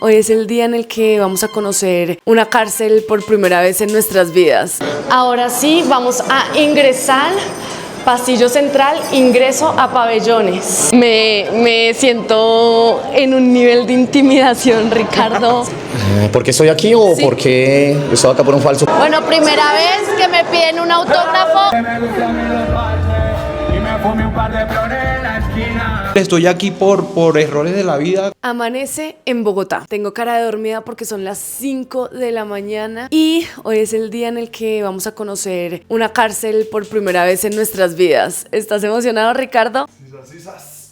hoy es el día en el que vamos a conocer una cárcel por primera vez en nuestras vidas. Ahora sí, vamos a ingresar. Pasillo central, ingreso a pabellones. Me siento en un nivel de intimidación, Ricardo. ¿Por qué estoy aquí o por qué estoy acá por un falso? Bueno, primera vez que me piden un autógrafo. Estoy aquí por errores de la vida. Amanece en Bogotá. Tengo cara de dormida porque son las 5 de la mañana y hoy es el día en el que vamos a conocer una cárcel por primera vez en nuestras vidas. ¿Estás emocionado, Ricardo?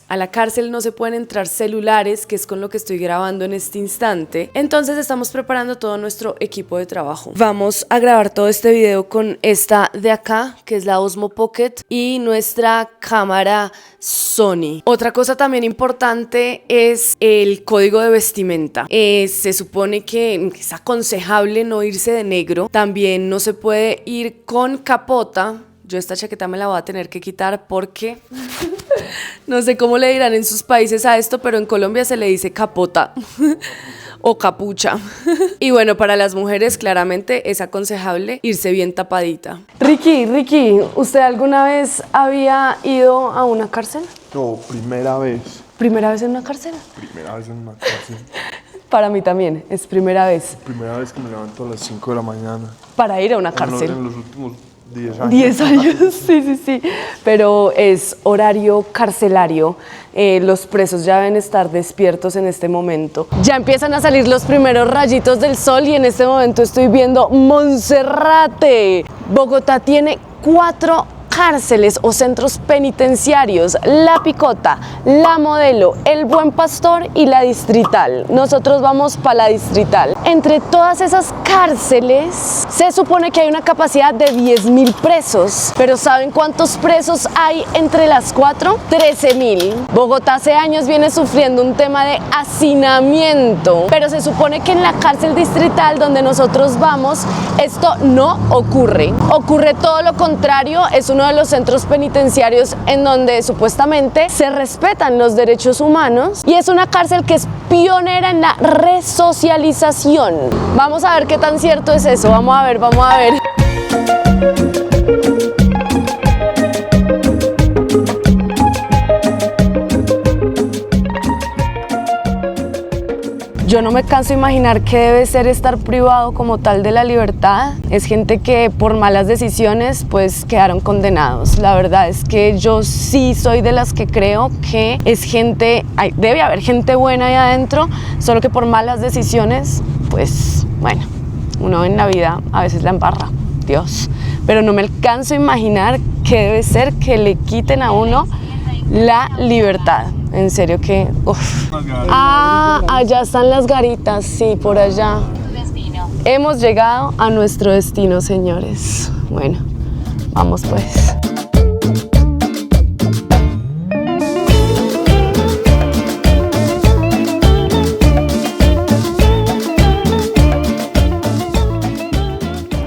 A la cárcel no se pueden entrar celulares, que es con lo que estoy grabando en este instante. Entonces estamos preparando todo nuestro equipo de trabajo. Vamos a grabar todo este video con esta de acá, que es la Osmo Pocket, y nuestra cámara Sony. Otra cosa también importante es el código de vestimenta. Se supone que es aconsejable no irse de negro. También no se puede ir con capota. Yo esta chaqueta me la voy a tener que quitar porque no sé cómo le dirán en sus países a esto, pero en Colombia se le dice capota o capucha. Y bueno, para las mujeres claramente es aconsejable irse bien tapadita. Ricky, ¿usted alguna vez había ido a una cárcel? No, primera vez. ¿Primera vez en una cárcel? Primera vez en una cárcel. Para mí también, es primera vez. Primera vez que me levanto a las 5 de la mañana. Para ir a una cárcel. En los últimos 10 años. 10 años, sí. Pero es horario carcelario. Los presos ya deben estar despiertos en este momento. Ya empiezan a salir los primeros rayitos del sol y en este momento estoy viendo Monserrate. Bogotá tiene 4 cárceles o centros penitenciarios: La Picota, La Modelo, El Buen Pastor y la Distrital. Nosotros vamos para la Distrital. Entre todas esas cárceles se supone que hay una capacidad de 10.000 presos, pero ¿saben cuántos presos hay entre las 4? 13.000. Bogotá hace años viene sufriendo un tema de hacinamiento, pero se supone que en la cárcel distrital donde nosotros vamos esto no ocurre. Ocurre todo lo contrario. Es uno de los centros penitenciarios en donde supuestamente se respetan los derechos humanos y es una cárcel que es pionera en la resocialización. Vamos a ver qué tan cierto es eso. Vamos a ver. Yo no me canso de imaginar qué debe ser estar privado como tal de la libertad. Es gente que por malas decisiones pues quedaron condenados. La verdad es que yo sí soy de las que creo que es gente, debe haber gente buena ahí adentro, solo que por malas decisiones pues bueno, uno en la vida a veces la embarra, Dios. Pero no me alcanzo a imaginar qué debe ser que le quiten a uno la libertad. En serio que... allá están las garitas, sí, por allá. Hemos llegado a nuestro destino, señores. Bueno, vamos pues.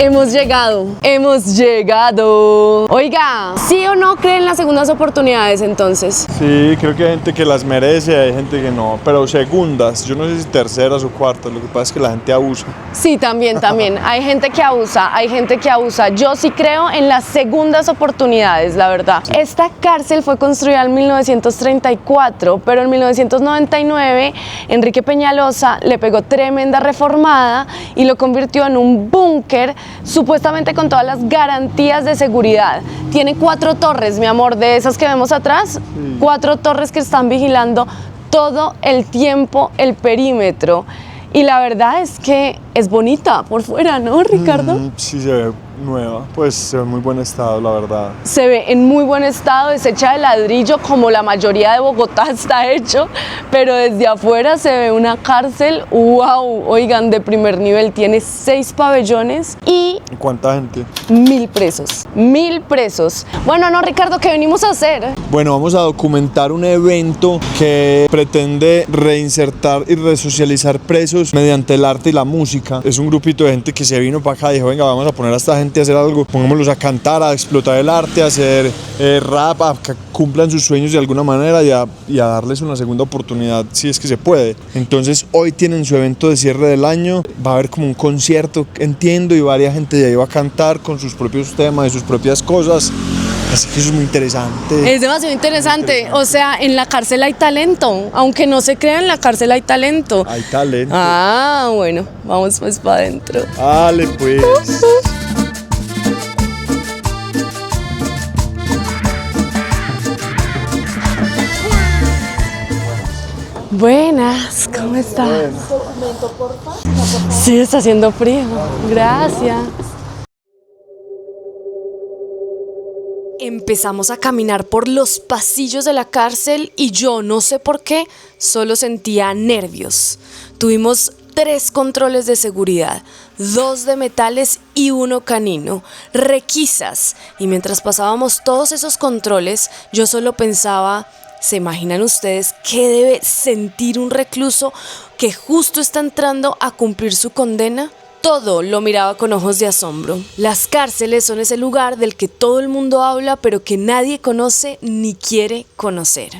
Hemos llegado. Oiga, ¿sí o no creen las segundas oportunidades entonces? Sí, creo que hay gente que las merece, hay gente que no, pero segundas, yo no sé si terceras o cuartas, lo que pasa es que la gente abusa. Sí, también, hay gente que abusa, yo sí creo en las segundas oportunidades, la verdad. Sí. Esta cárcel fue construida en 1934, pero en 1999 Enrique Peñalosa le pegó tremenda reformada y lo convirtió en un búnker supuestamente con todas las garantías de seguridad. Tiene 4 torres, mi amor, de esas que vemos atrás, 4 torres que están vigilando todo el tiempo el perímetro. Y la verdad es que es bonita por fuera, ¿no, Ricardo? Sí, se ve nueva, pues se ve en muy buen estado, la verdad. Se ve en muy buen estado, es hecha de ladrillo como la mayoría de Bogotá está hecho, pero desde afuera se ve una cárcel, wow, oigan, de primer nivel, tiene 6 pabellones y... ¿Cuánta gente? 1.000 presos, 1.000 presos. Bueno, no, Ricardo, ¿qué venimos a hacer? Bueno, vamos a documentar un evento que pretende reinsertar y resocializar presos mediante el arte y la música. marica. Es un grupito de gente que se vino para acá y dijo, venga, vamos a poner a esta gente a hacer algo, pongámoslos a cantar, a explotar el arte, a hacer rap, a que cumplan sus sueños de alguna manera y a darles una segunda oportunidad si es que se puede. Entonces hoy tienen su evento de cierre del año, va a haber como un concierto, entiendo, y varias gente de ahí va a cantar con sus propios temas y sus propias cosas. Así que eso es muy interesante. Es demasiado interesante. O sea, en la cárcel hay talento. Aunque no se crea, en la cárcel hay talento. Hay talento. Ah, bueno, vamos pues para adentro. Dale, pues. Buenas, ¿cómo estás? Sí, está haciendo frío. Gracias. Empezamos a caminar por los pasillos de la cárcel y yo, no sé por qué, solo sentía nervios. Tuvimos 3 controles de seguridad, 2 de metales y 1 canino, requisas. Y mientras pasábamos todos esos controles, yo solo pensaba, ¿se imaginan ustedes qué debe sentir un recluso que justo está entrando a cumplir su condena? Todo lo miraba con ojos de asombro. Las cárceles son ese lugar del que todo el mundo habla, pero que nadie conoce ni quiere conocer.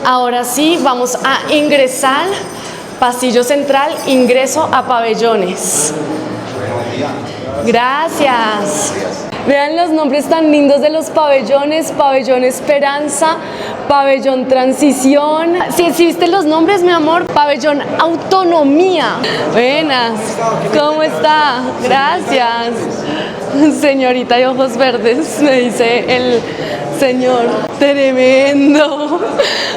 Ahora sí, vamos a ingresar. Pasillo central, ingreso a pabellones. Gracias. Vean los nombres tan lindos de los pabellones. Pabellón Esperanza, Pabellón Transición. ¿Sí viste los nombres, mi amor? Pabellón Autonomía. Buenas. ¿Cómo está? Gracias. Señorita de ojos verdes, me dice el señor. Tremendo.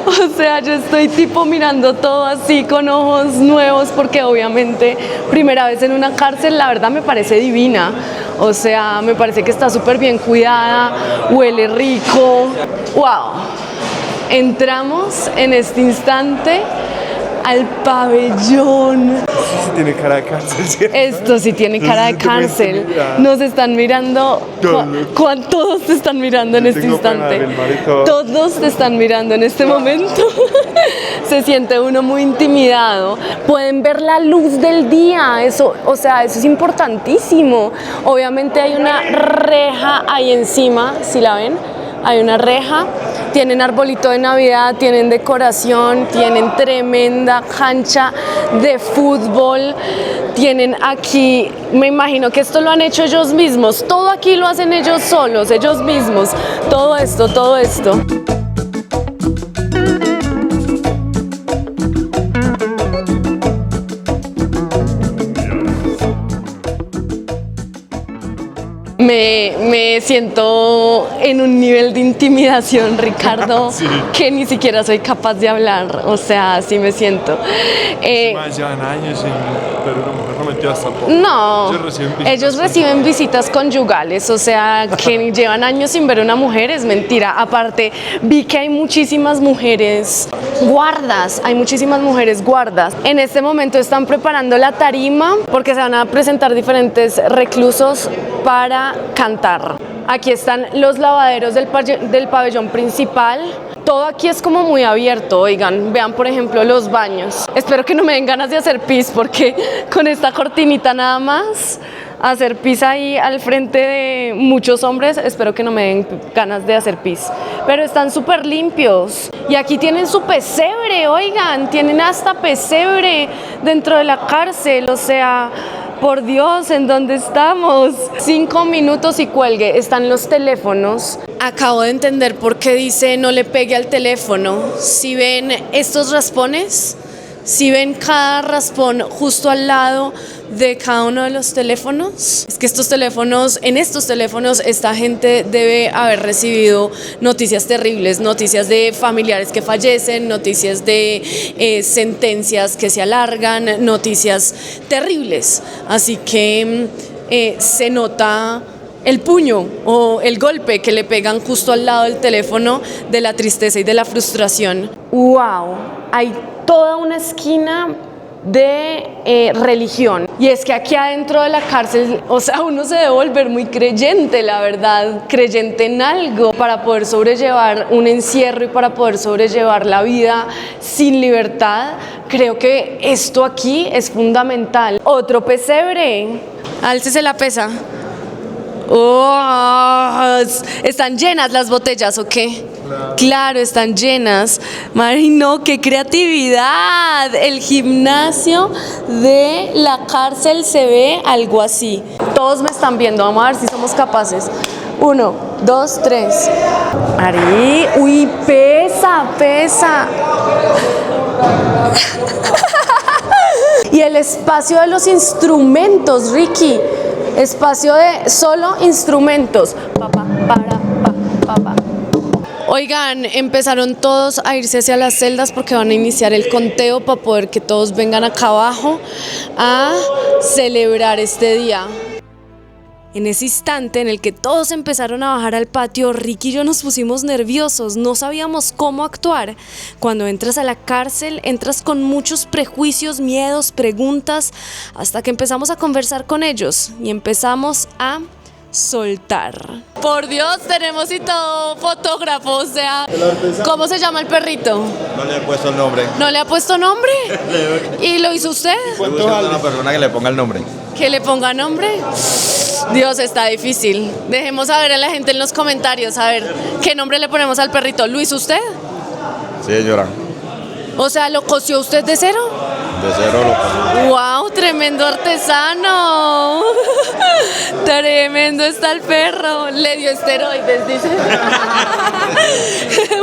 O sea, yo estoy tipo mirando todo así con ojos nuevos porque obviamente primera vez en una cárcel, la verdad me parece divina. O sea, me parece que está súper bien cuidada, huele rico. ¡Wow! Entramos en este instante al pabellón. Sí tiene cara de cárcel, ¿cierto? Esto sí tiene cara de cárcel. Nos están mirando. Todos te están mirando en este instante. Todos te están mirando en este momento. Se siente uno muy intimidado. Pueden ver la luz del día. Eso, o sea, eso es importantísimo. Obviamente hay una reja ahí encima, si la ven. Hay una reja, tienen arbolito de Navidad, tienen decoración, tienen tremenda cancha de fútbol, tienen aquí, me imagino que esto lo han hecho ellos mismos, todo aquí lo hacen ellos solos, ellos mismos, todo esto, todo esto. Me siento en un nivel de intimidación, Ricardo, sí, que ni siquiera soy capaz de hablar. O sea, así me siento. Llevan años sin ver una mujer no mentiras tampoco. No, ellos reciben visitas conyugales, o sea, que llevan años sin ver una mujer es mentira. Aparte, vi que hay muchísimas mujeres guardas, hay muchísimas mujeres guardas. En este momento están preparando la tarima porque se van a presentar diferentes reclusos para cantar. Aquí están los lavaderos del pabellón principal. Todo aquí es como muy abierto, oigan, vean por ejemplo los baños. Espero que no me den ganas de hacer pis porque con esta cortinita nada más, hacer pis ahí al frente de muchos hombres, espero que no me den ganas de hacer pis. Pero están súper limpios. Y aquí tienen su pesebre, oigan, tienen hasta pesebre dentro de la cárcel, o sea... Por Dios, ¿en dónde estamos? 5 minutos y cuelgue, están los teléfonos. Acabo de entender por qué dice no le pegue al teléfono. Si ven estos raspones, si ven cada raspón justo al lado de cada uno de los teléfonos, es que en estos teléfonos esta gente debe haber recibido noticias terribles, noticias de familiares que fallecen, noticias de sentencias que se alargan, noticias terribles, así que se nota el puño o el golpe que le pegan justo al lado del teléfono de la tristeza y de la frustración. ¡Wow! Hay toda una esquina de religión. Y es que aquí adentro de la cárcel, o sea, uno se debe volver muy creyente, la verdad, creyente en algo para poder sobrellevar un encierro y para poder sobrellevar la vida sin libertad. Creo que esto aquí es fundamental. Otro pesebre. Álcese la pesa. Oh, ¿están llenas las botellas o qué? Claro, están llenas. Mari, no, qué creatividad. El gimnasio de la cárcel se ve algo así. Todos me están viendo, vamos a ver si somos capaces. 1, 2, 3. Mari, uy, pesa. Y el espacio de los instrumentos, Ricky. Espacio de solo instrumentos. Oigan, empezaron todos a irse hacia las celdas porque van a iniciar el conteo para poder que todos vengan acá abajo a celebrar este día. En ese instante en el que todos empezaron a bajar al patio, Ricky y yo nos pusimos nerviosos, no sabíamos cómo actuar. Cuando entras a la cárcel, entras con muchos prejuicios, miedos, preguntas, hasta que empezamos a conversar con ellos y empezamos a soltar. Por Dios, tenemos y todo fotógrafo, o sea, ¿cómo se llama el perrito? No le he puesto el nombre. ¿No le ha puesto nombre? ¿Y lo hizo usted? Estoy buscando a una persona que le ponga el nombre. ¿Que le ponga nombre? Dios, está difícil. Dejemos saber a la gente en los comentarios, a ver, ¿qué nombre le ponemos al perrito? ¿Lo hizo usted? Sí, señora. O sea, ¿lo cosió usted de cero? De cero lo pongo. ¡Wow! ¡Tremendo artesano! Tremendo está el perro. Le dio esteroides, dice.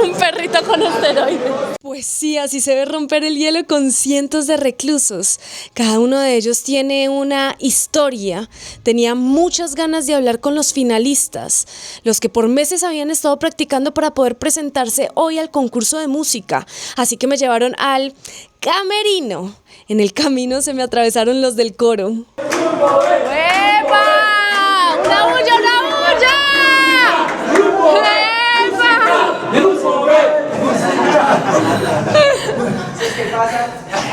Un perrito con esteroides. Pues sí, así se ve romper el hielo con cientos de reclusos. Cada uno de ellos tiene una historia. Tenía muchas ganas de hablar con los finalistas, los que por meses habían estado practicando para poder presentarse hoy al concurso de música. Así que me llevaron al camerino. En el camino se me atravesaron los del coro. ¡Epa! ¡Una bulla, una bulla! ¡Epa!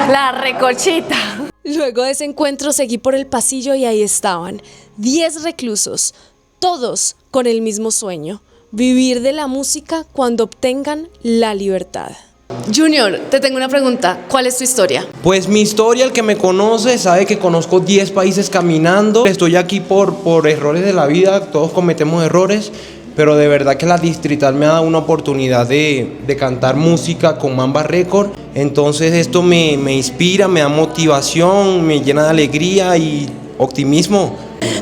La recochita. Luego de ese encuentro seguí por el pasillo y ahí estaban 10 reclusos, todos con el mismo sueño: vivir de la música cuando obtengan la libertad. Junior, te tengo una pregunta. ¿Cuál es tu historia? Pues mi historia, el que me conoce sabe que conozco 10 países caminando. Estoy aquí por errores de la vida, todos cometemos errores, pero de verdad que la Distrital me ha dado una oportunidad de cantar música con Mamba Record. Entonces esto me inspira, me da motivación, me llena de alegría y optimismo.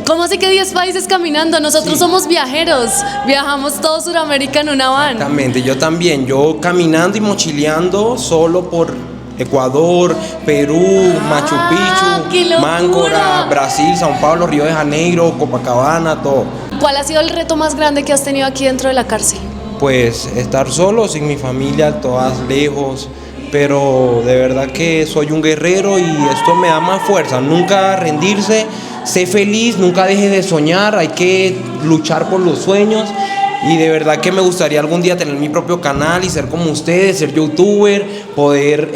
¿Cómo así que 10 países caminando? Nosotros somos viajeros, viajamos todo Sudamérica en una van. Exactamente, yo también, yo caminando y mochileando solo por Ecuador, Perú, Machu ¡qué Picchu, locura! Máncora, Brasil, São Paulo, Río de Janeiro, Copacabana, todo. ¿Cuál ha sido el reto más grande que has tenido aquí dentro de la cárcel? Pues estar solo, sin mi familia, todas lejos, pero de verdad que soy un guerrero y esto me da más fuerza, nunca rendirse. Sé feliz, nunca dejes de soñar, hay que luchar por los sueños y de verdad que me gustaría algún día tener mi propio canal y ser como ustedes, ser youtuber, poder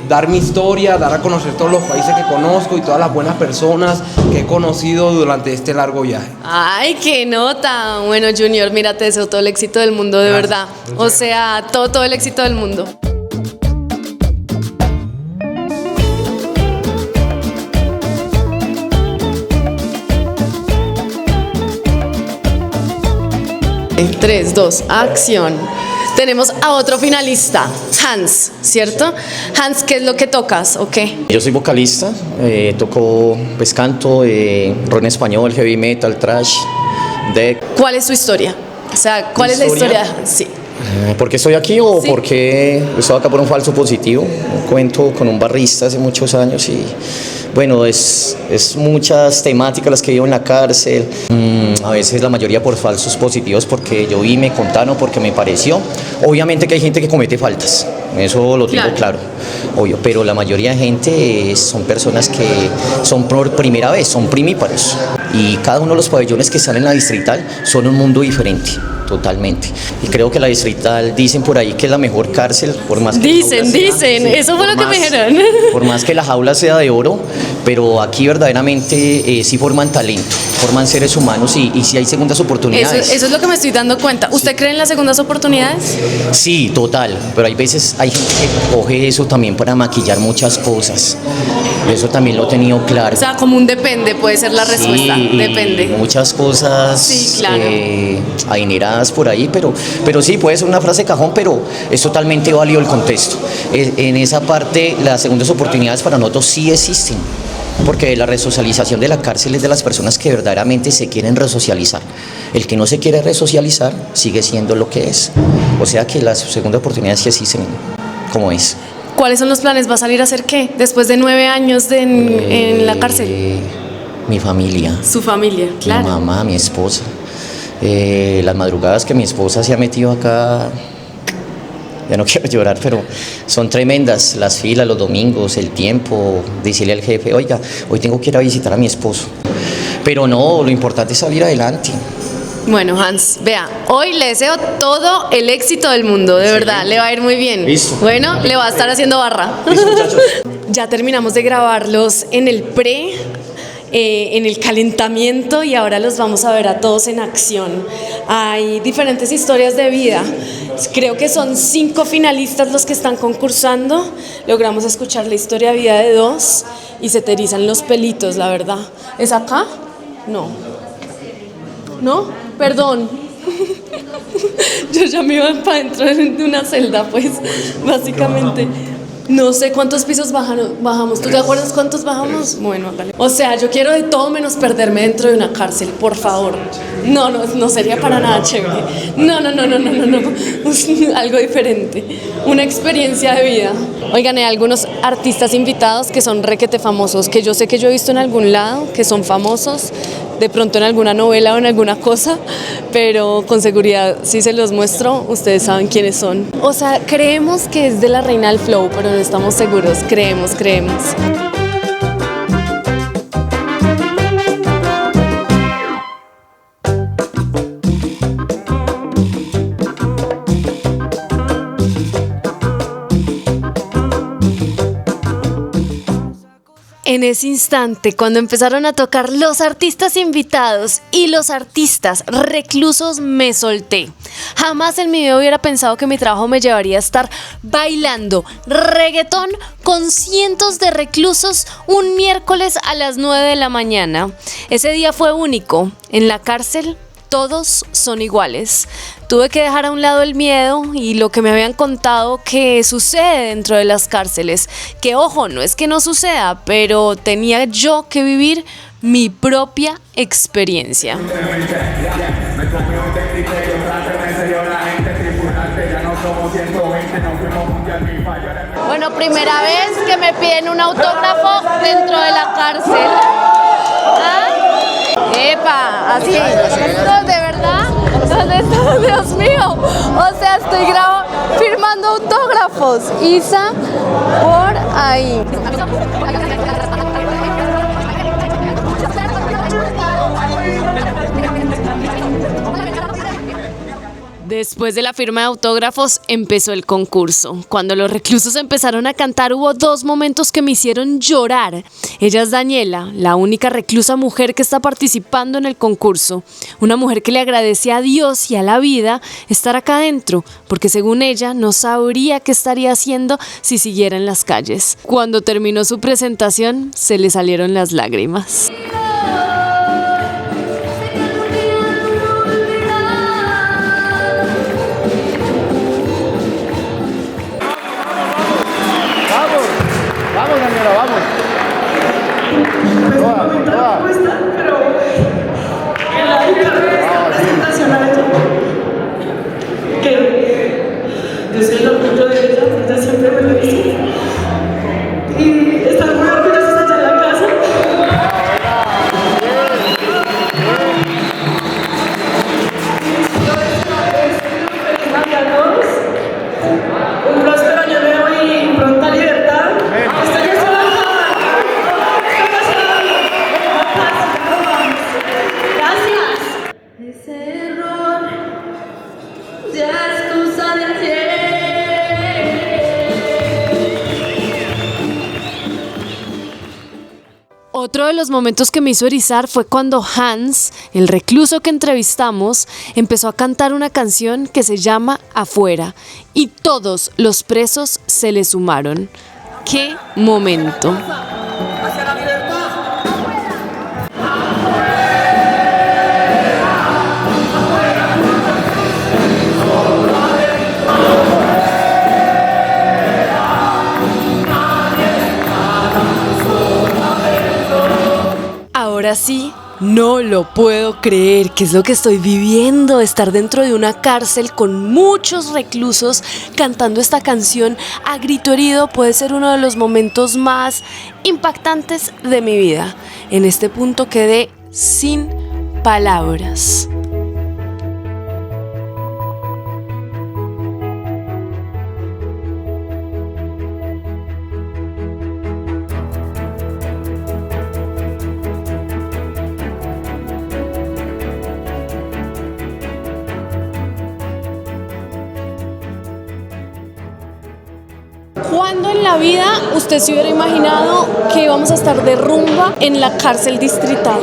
dar mi historia, dar a conocer todos los países que conozco y todas las buenas personas que he conocido durante este largo viaje. ¡Ay, qué nota! Bueno, Junior, mira, te deseo todo el éxito del mundo, de Gracias. verdad. O sea, todo el éxito del mundo. En 3, 2, acción. Tenemos a otro finalista, Hans, ¿cierto? Hans, ¿qué es lo que tocas o qué? Yo soy vocalista, toco pues canto, rock en español, heavy metal, thrash, death. ¿Cuál es su historia? O sea, ¿cuál es la ¿Historia? historia? Sí. ¿Por qué estoy aquí o Sí. por qué estoy acá por un falso positivo? Un cuento con un barrista hace muchos años y bueno, es muchas temáticas las que vivo en la cárcel. A veces la mayoría por falsos positivos porque yo vi, me contaron, porque me pareció. Obviamente que hay gente que comete faltas, eso lo tengo claro, obvio, pero la mayoría de gente son personas que son por primera vez, son primíparos y cada uno de los pabellones que están en la Distrital son un mundo diferente. totalmente. Y creo que la Distrital, dicen por ahí que es la mejor cárcel, por más que Dicen, eso fue lo que me dijeron. Por más que la jaula sea de oro, pero aquí verdaderamente sí forman talento, forman seres humanos y sí hay segundas oportunidades. Eso es lo que me estoy dando cuenta. ¿Usted cree en las segundas oportunidades? Sí, total, pero hay veces hay gente que coge eso también para maquillar muchas cosas. Eso también lo he tenido claro. O sea, como un depende puede ser la respuesta. Sí, Depende. Muchas cosas Sí, claro. adineradas por ahí, pero sí, puede ser una frase cajón, pero es totalmente válido el contexto. En esa parte, las segundas oportunidades para nosotros sí existen, porque la resocialización de la cárcel es de las personas que verdaderamente se quieren resocializar. El que no se quiere resocializar sigue siendo lo que es. O sea que las segundas oportunidades sí existen, como es. ¿Cuáles son los planes? ¿Va a salir a hacer qué? Después de 9 años en la cárcel. Mi familia. Su familia, claro. Mi mamá, mi esposa. Las madrugadas que mi esposa se ha metido acá, ya no quiero llorar, pero son tremendas. Las filas, los domingos, el tiempo, decirle al jefe, oiga, hoy tengo que ir a visitar a mi esposo. Pero no, lo importante es salir adelante. Bueno, Hans, vea, hoy le deseo todo el éxito del mundo, de verdad, le va a ir muy bien. Listo. Bueno, le va a estar haciendo barra. Listo, muchachos. Ya terminamos de grabarlos en el pre, en el calentamiento y ahora los vamos a ver a todos en acción. Hay diferentes historias de vida. Creo que son 5 finalistas los que están concursando. Logramos escuchar la historia de vida de 2 y se te erizan los pelitos, la verdad. ¿Es acá? No. ¿No? Perdón. Yo ya me iba para dentro de una celda, pues, básicamente. No sé cuántos pisos bajamos. ¿Tú te acuerdas cuántos bajamos? Bueno, hágale. O sea, yo quiero de todo menos perderme dentro de una cárcel, por favor. No sería para nada chévere. No. Algo diferente. Una experiencia de vida. Oigan, hay algunos artistas invitados que son requete famosos, que yo sé que yo he visto en algún lado, que son famosos, de pronto en alguna novela o en alguna cosa, pero con seguridad si se los muestro, ustedes saben quiénes son. O sea, creemos que es de la Reina del Flow, pero no estamos seguros. Creemos. En ese instante, cuando empezaron a tocar los artistas invitados y los artistas reclusos, me solté. Jamás en mi vida hubiera pensado que mi trabajo me llevaría a estar bailando reggaetón con cientos de reclusos un miércoles a las 9 de la mañana. Ese día fue único. En la cárcel todos son iguales. Tuve que dejar a un lado el miedo y lo que me habían contado que sucede dentro de las cárceles. Que ojo, no es que no suceda, pero tenía yo que vivir mi propia experiencia. Bueno, primera vez que me piden un autógrafo dentro de la cárcel. ¿Ah? ¡Epa! Así. No, de verdad. ¿Dónde está? Dios mío. O sea, estoy firmando autógrafos. Isa, por ahí. Después de la firma de autógrafos empezó el concurso. Cuando los reclusos empezaron a cantar hubo 2 momentos que me hicieron llorar. Ella es Daniela, la única reclusa mujer que está participando en el concurso. Una mujer que le agradece a Dios y a la vida estar acá adentro, porque según ella no sabría qué estaría haciendo si siguiera en las calles. Cuando terminó su presentación se le salieron las lágrimas. Vamos, Daniela, vamos. Yo soy el orgullo de ella, ella siempre me lo dice. Y estar muy orgullosa allá en la casa. Otro de los momentos que me hizo erizar fue cuando Hans, el recluso que entrevistamos, empezó a cantar una canción que se llama Afuera y todos los presos se le sumaron. ¡Qué momento! Hacia la libertad. Ahora sí, no lo puedo creer, que es lo que estoy viviendo, estar dentro de una cárcel con muchos reclusos cantando esta canción a grito herido puede ser uno de los momentos más impactantes de mi vida. En este punto quedé sin palabras. ¿Cuándo en la vida usted se hubiera imaginado que íbamos a estar de rumba en la cárcel distrital?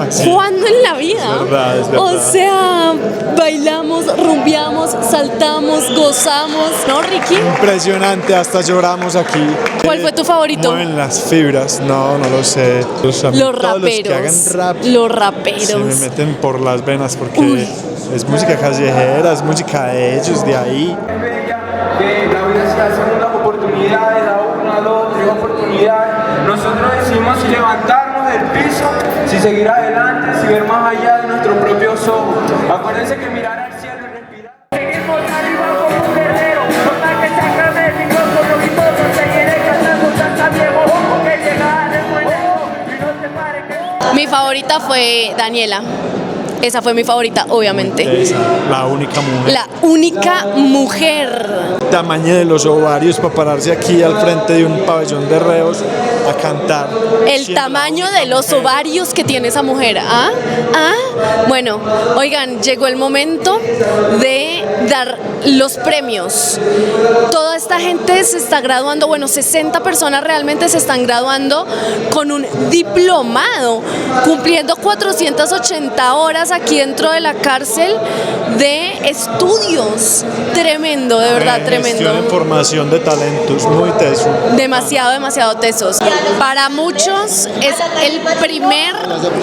Sí. ¿Cuándo en la vida? Es verdad. O sea, bailamos, rumbeamos, saltamos, gozamos, ¿no, Ricky? Impresionante, hasta lloramos aquí. ¿Cuál fue tu favorito? Mueven las fibras, no lo sé. Los todos los que raperos. hagan rap Los raperos. se me meten por las venas porque Uy. es música callejera, es música de ellos, de ahí. Que la vida se hace unas oportunidades, da una, dos, tres oportunidades. Nosotros decidimos si levantarnos del piso, si seguir adelante, si ver más allá de nuestros propios ojos. Acuérdense que mirar al cielo y respirar. Seguimos arriba como un guerrero, por más que se acabe el micrófono y todo, seguiré cantando salsa viejo, porque llegar es muy lejos y no te pares que... Mi favorita fue Daniela. Esa fue mi favorita, obviamente. Esa, la única mujer. La única mujer. Tamaño de los ovarios para pararse aquí al frente de un pabellón de reos a cantar. El Siendo tamaño la única de los mujer. ovarios que tiene esa mujer. Bueno, oigan, llegó el momento de dar los premios. Toda esta gente se está graduando, bueno, 60 personas realmente se están graduando con un diplomado, cumpliendo 480 horas aquí dentro de la cárcel de estudios. Tremendo, de verdad, tremendo. Gestión de formación de talentos, muy teso. Demasiado tesos. Para muchos es el primer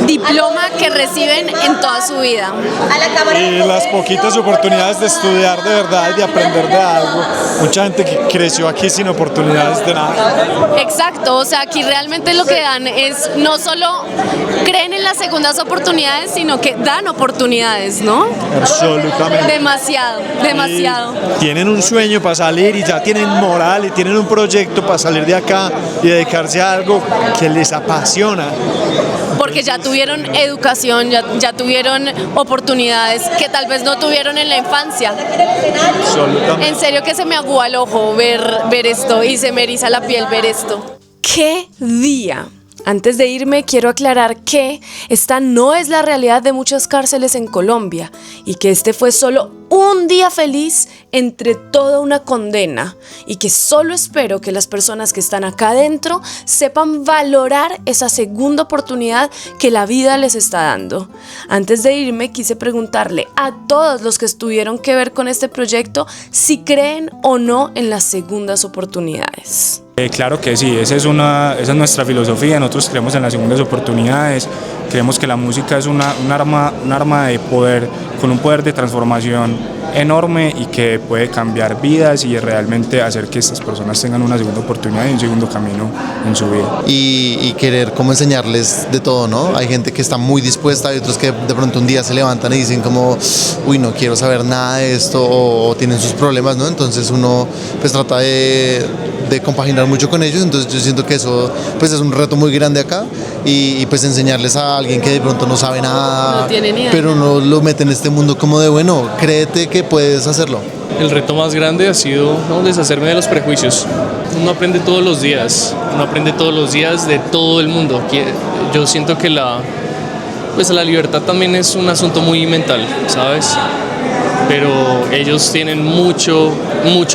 diploma que reciben en toda su vida. Y las poquitas oportunidades de estudiar de verdad y de aprender de algo. Mucha gente que creció aquí sin oportunidades de nada. Exacto, o sea, aquí realmente lo que dan es no solo creen en las segundas oportunidades, sino que dan oportunidades, ¿no? Absolutamente. Demasiado. Y tienen un sueño para salir y ya tienen moral y tienen un proyecto para salir de acá y dedicarse a algo que les apasiona. Porque ya tuvieron educación, ya tuvieron oportunidades que tal vez no tuvieron en la infancia. Absolutamente. En serio que se me agúa el ojo ver esto y se me eriza la piel ver esto. ¡Qué día! Antes de irme, quiero aclarar que esta no es la realidad de muchas cárceles en Colombia y que este fue solo un día feliz entre toda una condena y que solo espero que las personas que están acá adentro sepan valorar esa segunda oportunidad que la vida les está dando. Antes de irme, quise preguntarle a todos los que tuvieron que ver con este proyecto si creen o no en las segundas oportunidades. Claro que sí, esa es nuestra filosofía. Nosotros creemos en las segundas oportunidades, creemos que la música es un arma de poder, con un poder de transformación enorme y que puede cambiar vidas y realmente hacer que estas personas tengan una segunda oportunidad y un segundo camino en su vida. Y querer como enseñarles de todo, ¿no? Hay gente que está muy dispuesta, hay otros que de pronto un día se levantan y dicen como, uy, no quiero saber nada de esto, o tienen sus problemas, ¿no? Entonces uno pues trata de compaginar mucho con ellos, entonces yo siento que eso pues es un reto muy grande acá y pues enseñarles a alguien que de pronto no sabe nada, No tiene ni idea. pero no lo mete en este mundo como de, bueno, créete que puedes hacerlo. El reto más grande ha sido deshacerme de los prejuicios. Uno aprende todos los días de todo el mundo. Yo siento que la libertad también es un asunto muy mental, ¿sabes? pero ellos tienen mucho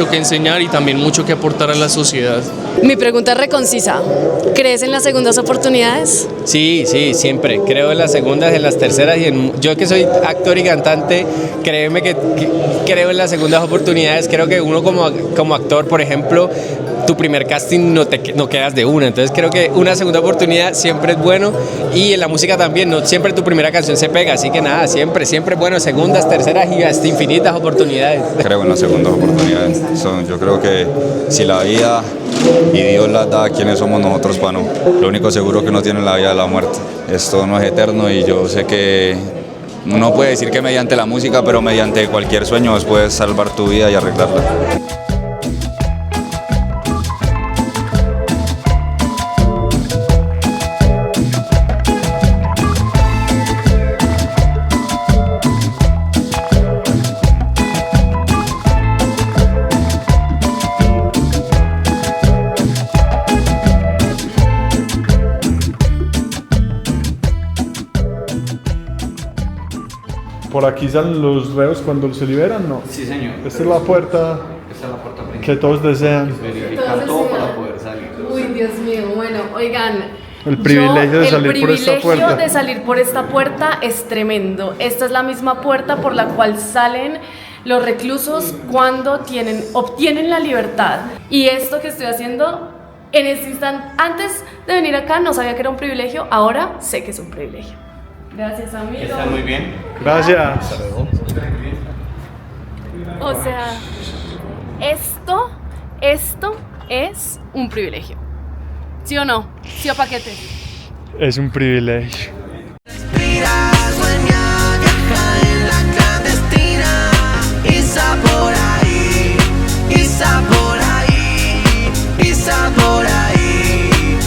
que enseñar y también mucho que aportar a la sociedad. Mi pregunta es reconcisa. ¿Crees en las segundas oportunidades? Sí, siempre. Creo en las segundas, en las terceras yo que soy actor y cantante, créeme que creo en las segundas oportunidades. Creo que uno como actor, por ejemplo, tu primer casting no quedas de una, entonces creo que una segunda oportunidad siempre es bueno, y en la música también, no siempre tu primera canción se pega, así que nada, siempre es bueno, segundas, terceras y hasta infinitas oportunidades. Creo en las segundas oportunidades. Yo creo que si la vida y Dios las da, ¿quiénes somos nosotros para no? Lo único seguro que uno tiene en la vida es la muerte. Esto no es eterno y yo sé que uno puede decir que mediante la música, pero mediante cualquier sueño puedes salvar tu vida y arreglarla. Por aquí salen los reos cuando se liberan, ¿no? Sí, señor. Esta es la puerta principal. que todos desean. Verificar todo para poder salir. Uy, Dios mío, bueno, oigan. El privilegio de salir por esta puerta. El privilegio de salir por esta puerta es tremendo. Esta es la misma puerta por la cual salen los reclusos cuando obtienen la libertad. Y esto que estoy haciendo en este instante, antes de venir acá no sabía que era un privilegio, ahora sé que es un privilegio. Gracias, amigo. Está muy bien. Gracias. O sea, esto es un privilegio. ¿Sí o no? ¿Sí o paquete? Es un privilegio. Isa por ahí,